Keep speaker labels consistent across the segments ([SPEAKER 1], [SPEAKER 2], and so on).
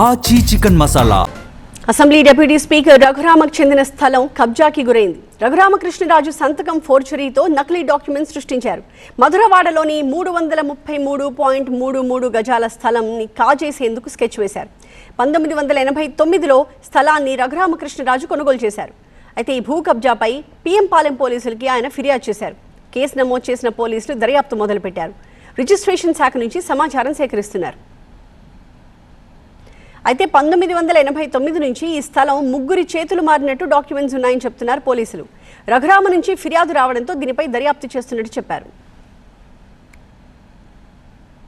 [SPEAKER 1] ఆచి chicken masala.
[SPEAKER 2] Assembly deputy speaker రఘురామకు చెందిన స్థలం కబ్జాకి గురైంది. రఘురామకృష్ణరాజు సంతకం ఫోర్జరీతో నకిలీ డాక్యుమెంట్స్ సృష్టించారు. మధురవాడలోని 333.33 గజాల స్థలంని కాజేసేందుకు స్కెచ్ వేశారు. 1989లో స్థలాన్ని రఘురామకృష్ణరాజు కొనుగోలు చేశారు. అయితే ఈ భూ కబ్జాపై పిఎం పాలెం పోలీసులకి ఆయన ఫిర్యాదు చేశారు. కేసు నమోదు చేసిన పోలీసులు దర్యాప్తు మొదలుపెట్టారు. రిజిస్ట్రేషన్ శాఖ నుంచి సమాచారం సేకరిస్తున్నారు. అయితే 1989 నుంచి ఈ స్థలం ముగ్గురి చేతులు మారినట్టు డాక్యుమెంట్స్ ఉన్నాయని చెప్తున్నారు పోలీసులు. రఘురామ నుంచి ఫిర్యాదు రావడంతో దీనిపై దర్యాప్తు చేస్తున్నట్టు చెప్పారు.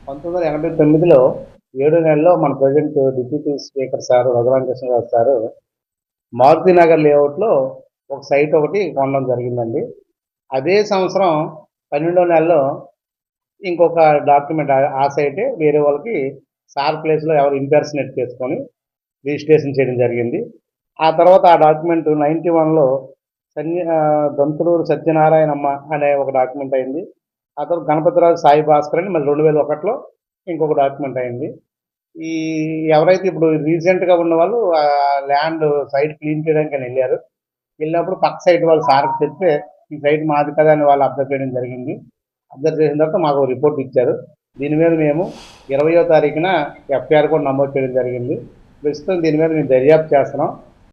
[SPEAKER 3] 1989లో 7 నెలల్లో మన president deputy speaker sir Raghuramakrishnaraju sir Marutinagar లేఅవుట్లో ఒక సైట్ ఒకటి కొనడం జరిగిందండి. అదే సంవత్సరం 12వ నెలలో ఇంకొక డాక్యుమెంట్ ఆ సైటే వేరే వాళ్ళకి సార్ ప్లేస్లో ఎవరు ఇంపర్సనేట్ చేసుకొని రిజిస్ట్రేషన్ చేయడం జరిగింది. ఆ తర్వాత ఆ డాక్యుమెంట్ 91లో దొంతులూరు సత్యనారాయణమ్మ అనే ఒక డాక్యుమెంట్ అయింది. ఆ తర్వాత గణపతిరాజు సాయి భాస్కర్ అని మళ్ళీ 2001లో ఇంకొక డాక్యుమెంట్ అయింది. ఈ ఎవరైతే ఇప్పుడు రీసెంట్గా ఉన్న వాళ్ళు ల్యాండ్ సైట్ క్లీన్ చేయడానికి వెళ్ళారు. వెళ్ళినప్పుడు పక్క సైట్ వాళ్ళు సార్కి చెప్తే ఈ సైట్ మాది కదా అని వాళ్ళు అబ్జర్వ్ చేయడం జరిగింది. అబ్జర్వ్ చేసిన తర్వాత మాకు రిపోర్ట్ ఇచ్చారు. దీని మీద మేము 20వ తారీఖున ఎఫ్ఐఆర్ కూడా నమోదు చేయడం జరిగింది. ప్రస్తుతం దీని మీద మేము దర్యాప్తు చేస్తున్నాం.